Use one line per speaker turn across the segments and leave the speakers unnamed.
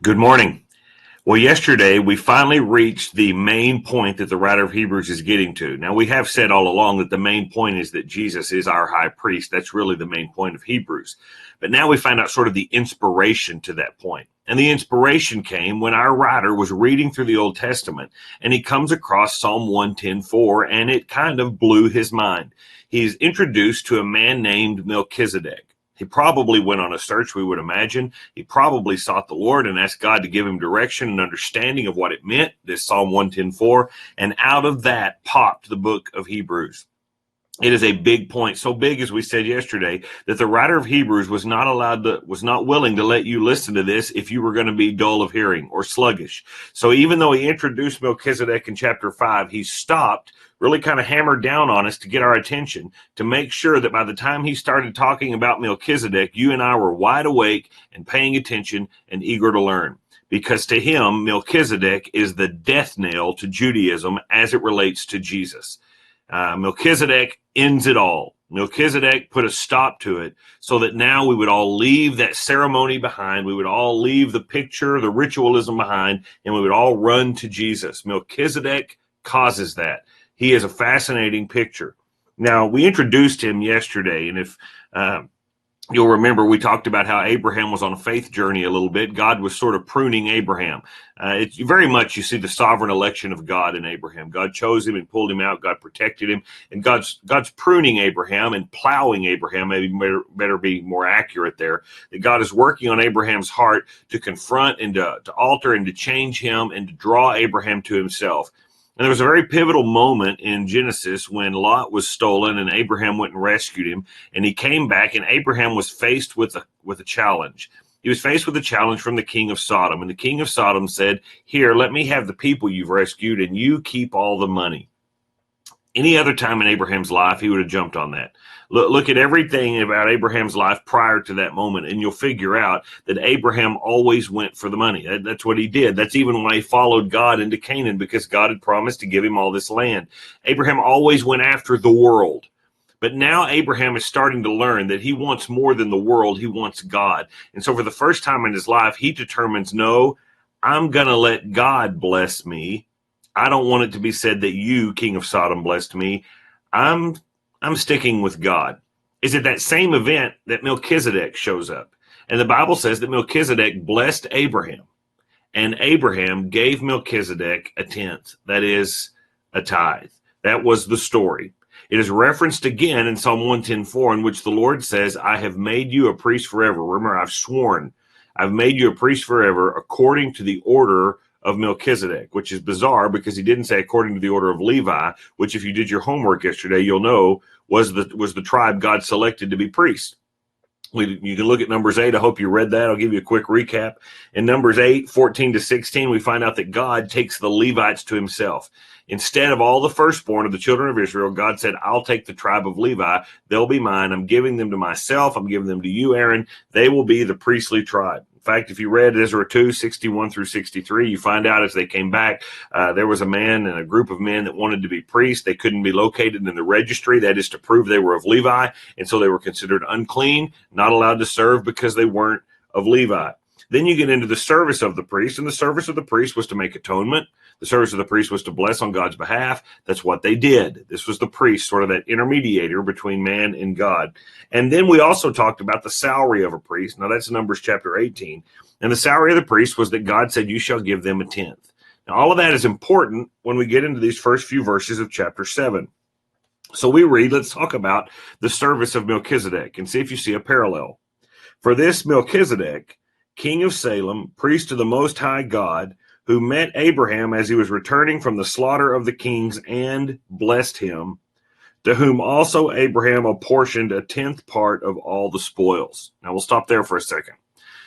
Good morning. Well, yesterday we finally reached the main point that the writer of Hebrews is getting to. Now, we have said all along that the main point is that Jesus is our high priest. That's really the main point of Hebrews. But now we find out sort of the inspiration to that point. And the inspiration came when our writer was reading through the Old Testament and he comes across Psalm 110:4, and it kind of blew his mind. He's introduced to a man named Melchizedek. He probably went on a search, we would imagine. He probably sought the Lord and asked God to give him direction and understanding of what it meant, this Psalm 110:4. And out of that popped the book of Hebrews. It is a big point, so big, as we said yesterday, that the writer of Hebrews was not willing to let you listen to this if you were going to be dull of hearing or sluggish. So even though he introduced Melchizedek in chapter 5, he stopped, really kind of hammered down on us to get our attention, to make sure that by the time he started talking about Melchizedek, you and I were wide awake and paying attention and eager to learn. Because to him, Melchizedek is the death knell to Judaism as it relates to Jesus. Melchizedek ends it all. Melchizedek put a stop to it so that now we would all leave that ceremony behind. We would all leave the picture, the ritualism behind, and we would all run to Jesus. Melchizedek causes that. He is a fascinating picture. Now, we introduced him yesterday, and if you'll remember, we talked about how Abraham was on a faith journey a little bit. God was sort of pruning Abraham. It's very much, you see the sovereign election of God in Abraham. God chose him and pulled him out. God protected him. And God's pruning Abraham and plowing Abraham, maybe better be more accurate there, that God is working on Abraham's heart to confront and to alter and to change him and to draw Abraham to himself. And there was a very pivotal moment in Genesis when Lot was stolen and Abraham went and rescued him. And he came back, and Abraham was faced with a challenge. He was faced with a challenge from the king of Sodom. And the king of Sodom said, "Here, let me have the people you've rescued, and you keep all the money." Any other time in Abraham's life, he would have jumped on that. Look at everything about Abraham's life prior to that moment, and you'll figure out that Abraham always went for the money. That's what he did. That's even why he followed God into Canaan, because God had promised to give him all this land. Abraham always went after the world. But now Abraham is starting to learn that he wants more than the world. He wants God. And so for the first time in his life, he determines, no, I'm going to let God bless me. I don't want it to be said that you, king of Sodom, blessed me. I'm sticking with God. Is it that same event that Melchizedek shows up? And the Bible says that Melchizedek blessed Abraham, and Abraham gave Melchizedek a tenth, that is, a tithe. That was the story. It is referenced again in Psalm 110:4, in which the Lord says, "I have made you a priest forever." Remember, I've made you a priest forever according to the order of Melchizedek, which is bizarre because he didn't say according to the order of Levi, which, if you did your homework yesterday, you'll know was the tribe God selected to be priests. You can look at Numbers 8. I hope you read that. I'll give you a quick recap. In Numbers 8, 14-16, we find out that God takes the Levites to himself. Instead of all the firstborn of the children of Israel, God said, "I'll take the tribe of Levi. They'll be mine. I'm giving them to myself. I'm giving them to you, Aaron. They will be the priestly tribe." In fact, if you read Ezra 2:61-63, you find out as they came back, there was a man and a group of men that wanted to be priests. They couldn't be located in the registry. That is to prove they were of Levi. And so they were considered unclean, not allowed to serve because they weren't of Levi. Then you get into the service of the priest, and the service of the priest was to make atonement. The service of the priest was to bless on God's behalf. That's what they did. This was the priest, sort of that intermediator between man and God. And then we also talked about the salary of a priest. Now, that's Numbers chapter 18. And the salary of the priest was that God said, "You shall give them a tenth." Now, all of that is important when we get into these first few verses of chapter 7. So we read, let's talk about the service of Melchizedek and see if you see a parallel. "For this Melchizedek, king of Salem, priest of the Most High God, who met Abraham as he was returning from the slaughter of the kings and blessed him, to whom also Abraham apportioned a tenth part of all the spoils." Now we'll stop there for a second.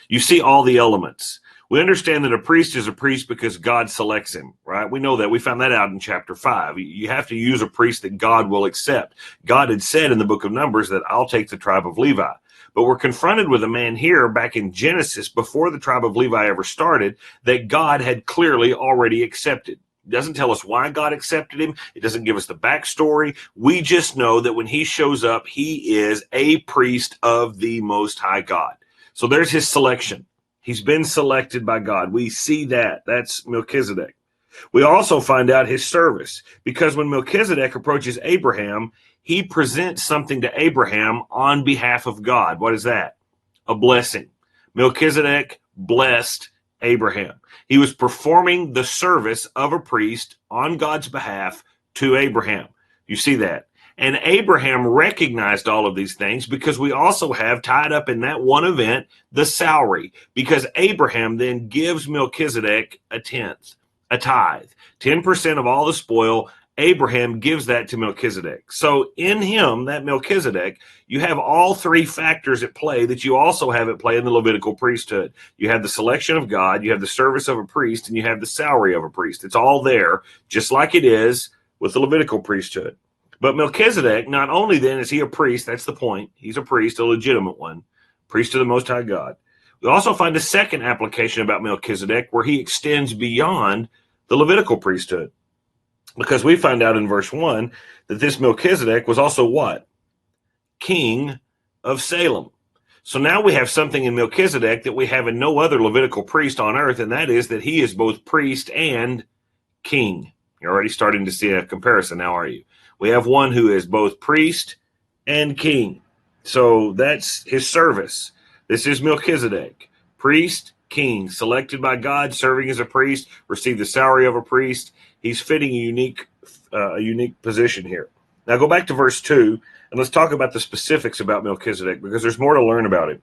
You see all the elements. We understand that a priest is a priest because God selects him, right? We know that. We found that out in chapter 5. You have to use a priest that God will accept. God had said in the book of Numbers that I'll take the tribe of Levi. But we're confronted with a man here back in Genesis, before the tribe of Levi ever started, that God had clearly already accepted. It doesn't tell us why God accepted him. It doesn't give us the backstory. We just know that when he shows up, he is a priest of the Most High God. So there's his selection. He's been selected by God. We see that. That's Melchizedek. We also find out his service, because when Melchizedek approaches Abraham, he presents something to Abraham on behalf of God. What is that? A blessing. Melchizedek blessed Abraham. He was performing the service of a priest on God's behalf to Abraham. You see that? And Abraham recognized all of these things, because we also have tied up in that one event the salary, because Abraham then gives Melchizedek a tenth, a tithe, 10% of all the spoil. Abraham gives that to Melchizedek. So in him, that Melchizedek, you have all three factors at play that you also have at play in the Levitical priesthood. You have the selection of God, you have the service of a priest, and you have the salary of a priest. It's all there, just like it is with the Levitical priesthood. But Melchizedek, not only then is he a priest, that's the point. He's a priest, a legitimate one, priest of the Most High God. We also find a second application about Melchizedek where he extends beyond the Levitical priesthood. Because we find out in verse 1 that this Melchizedek was also what? King of Salem. So now we have something in Melchizedek that we have in no other Levitical priest on earth, and that is that he is both priest and king. You're already starting to see a comparison now, are you? We have one who is both priest and king. So that's his service. This is Melchizedek, priest, king, selected by God, serving as a priest, received the salary of a priest. He's fitting a unique position here. Now go back to verse 2, and let's talk about the specifics about Melchizedek, because there's more to learn about him.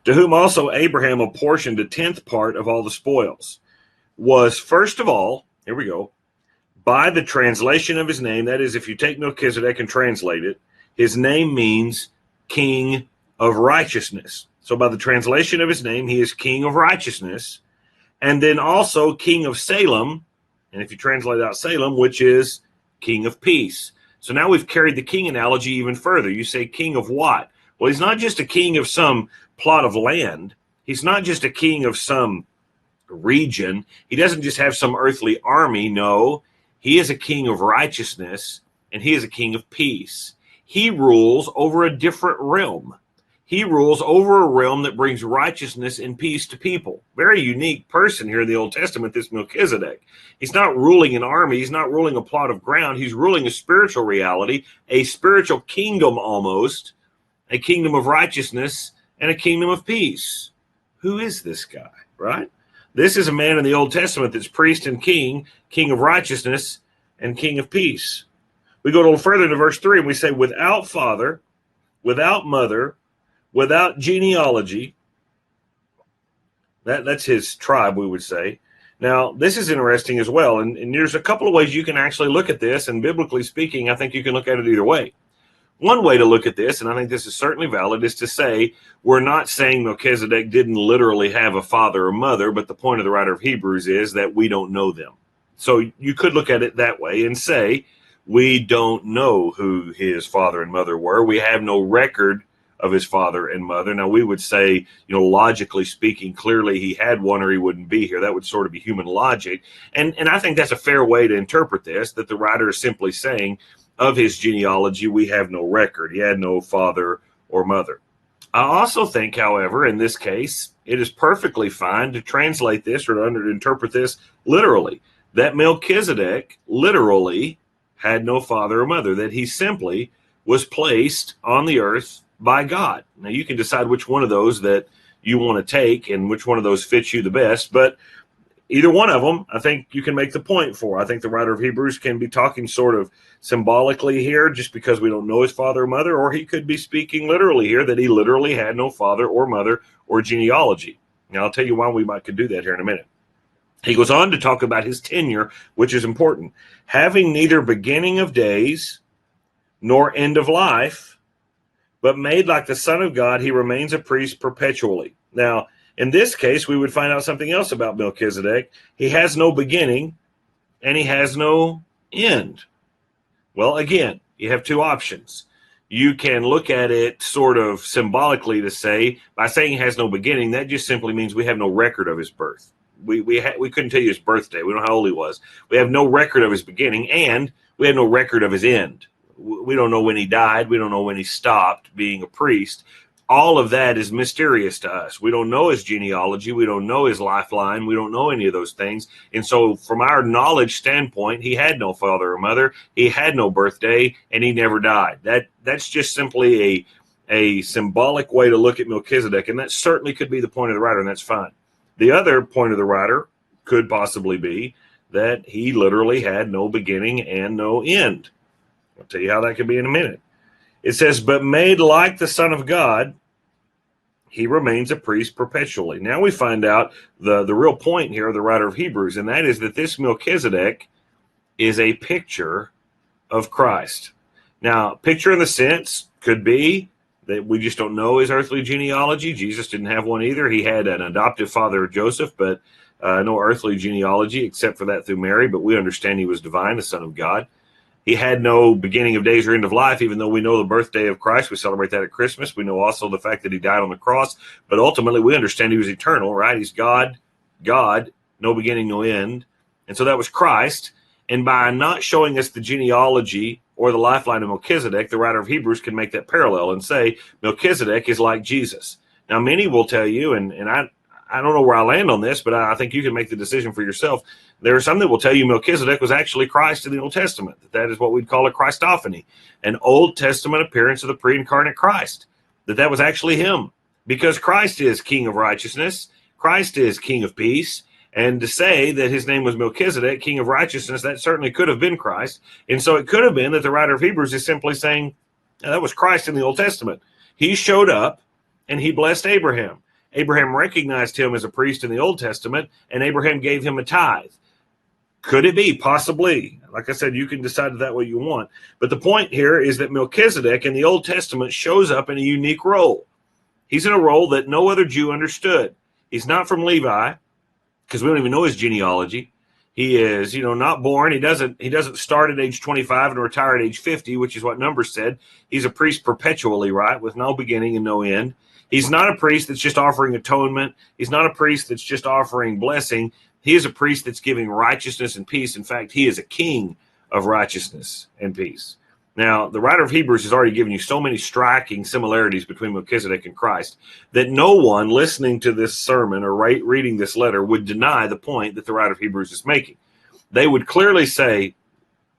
To whom also Abraham apportioned a tenth part of all the spoils, was first of all, here we go, by the translation of his name. That is, if you take Melchizedek and translate it, his name means king of righteousness. So by the translation of his name, he is king of righteousness, and then also king of Salem. And if you translate out Salem, which is king of peace. So now we've carried the king analogy even further. You say king of what? Well, he's not just a king of some plot of land. He's not just a king of some region. He doesn't just have some earthly army. No, he is a king of righteousness, and he is a king of peace. He rules over a different realm. He rules over a realm that brings righteousness and peace to people. Very unique person here in the Old Testament, this Melchizedek. He's not ruling an army. He's not ruling a plot of ground. He's ruling a spiritual reality, a spiritual kingdom almost, a kingdom of righteousness, and a kingdom of peace. Who is this guy, right? This is a man in the Old Testament that's priest and king, king of righteousness, and king of peace. We go a little further into verse 3, and we say, without father, without mother, without genealogy. That's his tribe, we would say. Now, this is interesting as well, and there's a couple of ways you can actually look at this, and biblically speaking, I think you can look at it either way. One way to look at this, and I think this is certainly valid, is to say we're not saying Melchizedek didn't literally have a father or mother, but the point of the writer of Hebrews is that we don't know them. So you could look at it that way and say we don't know who his father and mother were. We have no record of his father and mother. Now, we would say, logically speaking, clearly he had one or he wouldn't be here. That would sort of be human logic. And I think that's a fair way to interpret this, that the writer is simply saying, of his genealogy, we have no record. He had no father or mother. I also think, however, in this case, it is perfectly fine to translate this or to interpret this literally, that Melchizedek literally had no father or mother, that he simply was placed on the earth by God. Now, you can decide which one of those that you want to take and which one of those fits you the best, but either one of them, I think you can make the point for. I think the writer of Hebrews can be talking sort of symbolically here just because we don't know his father or mother, or he could be speaking literally here that he literally had no father or mother or genealogy. Now, I'll tell you why we could do that here in a minute. He goes on to talk about his tenure, which is important. Having neither beginning of days nor end of life, but made like the Son of God, he remains a priest perpetually. Now, in this case, we would find out something else about Melchizedek. He has no beginning and he has no end. Well, again, you have two options. You can look at it sort of symbolically to say, by saying he has no beginning, that just simply means we have no record of his birth. We couldn't tell you his birthday. We don't know how old he was. We have no record of his beginning, and we have no record of his end. We don't know when he died. We don't know when he stopped being a priest. all of that is mysterious to us. We don't know his genealogy. We don't know his lifeline. We don't know any of those things. And so from our knowledge standpoint, he had no father or mother. He had no birthday, and he never died. That's just simply a symbolic way to look at Melchizedek, and that certainly could be the point of the writer, and that's fine. The other point of the writer could possibly be that he literally had no beginning and no end. I'll tell you how that could be in a minute. It says, but made like the Son of God, he remains a priest perpetually. Now we find out the real point here of the writer of Hebrews, and that is that this Melchizedek is a picture of Christ. Now, picture in the sense could be that we just don't know his earthly genealogy. Jesus didn't have one either. He had an adoptive father, Joseph, but no earthly genealogy except for that through Mary, but we understand he was divine, the Son of God. He had no beginning of days or end of life, even though we know the birthday of Christ. We celebrate that at Christmas. We know also the fact that he died on the cross, but ultimately we understand he was eternal, right? He's God, no beginning, no end. And so that was Christ. And by not showing us the genealogy or the lifeline of Melchizedek, the writer of Hebrews can make that parallel and say Melchizedek is like Jesus. Now, many will tell you, and I don't know where I land on this, but I think you can make the decision for yourself. There are some that will tell you Melchizedek was actually Christ in the Old Testament. That is what we'd call a Christophany, an Old Testament appearance of the pre-incarnate Christ, that was actually him, because Christ is King of righteousness. Christ is King of peace. And to say that his name was Melchizedek, King of righteousness, that certainly could have been Christ. And so it could have been that the writer of Hebrews is simply saying, that was Christ in the Old Testament. He showed up and he blessed Abraham. Abraham recognized him as a priest in the Old Testament, and Abraham gave him a tithe. Could it be? Possibly. Like I said, you can decide that way you want. But the point here is that Melchizedek in the Old Testament shows up in a unique role. He's in a role that no other Jew understood. He's not from Levi, because we don't even know his genealogy. He is, not born. He doesn't start at age 25 and retire at age 50, which is what Numbers said. He's a priest perpetually, right, with no beginning and no end. He's not a priest that's just offering atonement. He's not a priest that's just offering blessing. He is a priest that's giving righteousness and peace. In fact, he is a king of righteousness and peace. Now, the writer of Hebrews has already given you so many striking similarities between Melchizedek and Christ that no one listening to this sermon or reading this letter would deny the point that the writer of Hebrews is making. They would clearly say,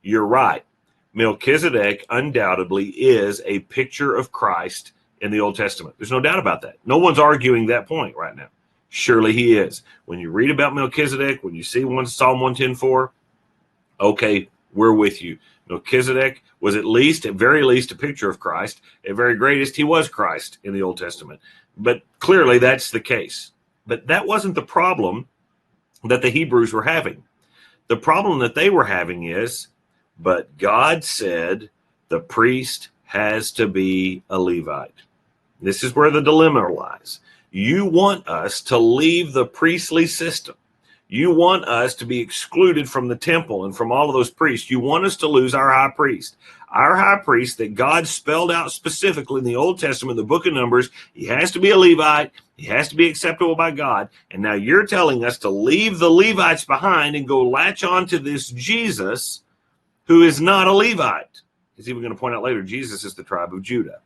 you're right. Melchizedek undoubtedly is a picture of Christ in the Old Testament. There's no doubt about that. No one's arguing that point right now. Surely he is. When you read about Melchizedek, when you see Psalm 110:4, okay, we're with you. Melchizedek was at very least, a picture of Christ. At very greatest, he was Christ in the Old Testament. But clearly that's the case. But that wasn't the problem that the Hebrews were having. The problem that they were having is, but God said the priest has to be a Levite. This is where the dilemma lies. You want us to leave the priestly system. You want us to be excluded from the temple and from all of those priests. You want us to lose our high priest. Our high priest that God spelled out specifically in the Old Testament, the book of Numbers, he has to be a Levite. He has to be acceptable by God. And now you're telling us to leave the Levites behind and go latch on to this Jesus who is not a Levite. He's even going to point out later, Jesus is the tribe of Judah.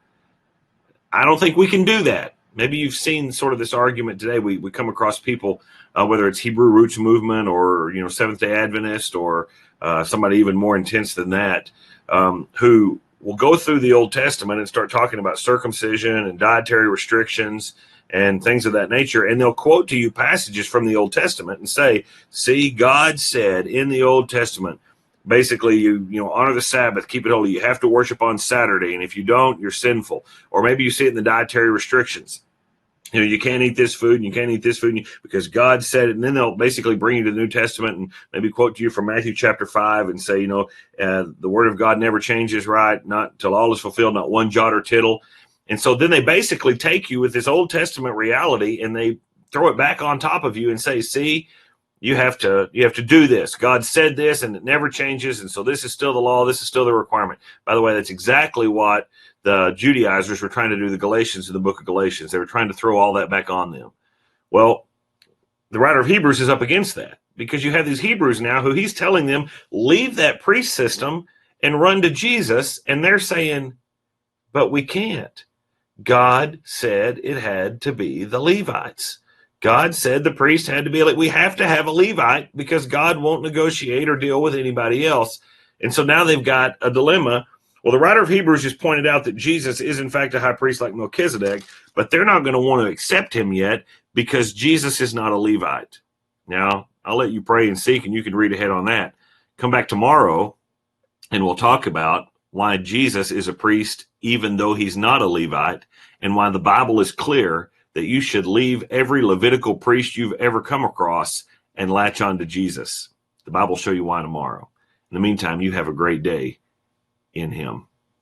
I don't think we can do that. Maybe you've seen sort of this argument today. We come across people, whether it's Hebrew Roots Movement or, Seventh-day Adventist or somebody even more intense than that, who will go through the Old Testament and start talking about circumcision and dietary restrictions and things of that nature. And they'll quote to you passages from the Old Testament and say, see, God said in the Old Testament, basically, you honor the Sabbath, keep it holy. You have to worship on Saturday, and if you don't, you're sinful. Or maybe you see it in the dietary restrictions. You can't eat this food, and you can't eat this food because God said it. And then they'll basically bring you to the New Testament and maybe quote to you from Matthew chapter 5 and say, the word of God never changes, right? Not till all is fulfilled, not one jot or tittle. And so then they basically take you with this Old Testament reality and they throw it back on top of you and say, see, you have to do this. God said this and it never changes. And so this is still the law. This is still the requirement. By the way, that's exactly what the Judaizers were trying to do, the Galatians in the book of Galatians. They were trying to throw all that back on them. Well, the writer of Hebrews is up against that because you have these Hebrews now who he's telling them, leave that priest system and run to Jesus. And they're saying, but we can't. God said it had to be the Levites. God said the priest had to be like, we have to have a Levite because God won't negotiate or deal with anybody else. And so now they've got a dilemma. Well, the writer of Hebrews just pointed out that Jesus is in fact a high priest like Melchizedek, but they're not going to want to accept him yet because Jesus is not a Levite. Now, I'll let you pray and seek, and you can read ahead on that. Come back tomorrow, and we'll talk about why Jesus is a priest even though he's not a Levite, and why the Bible is clear that you should leave every Levitical priest you've ever come across and latch on to Jesus. The Bible will show you why tomorrow. In the meantime, you have a great day in him.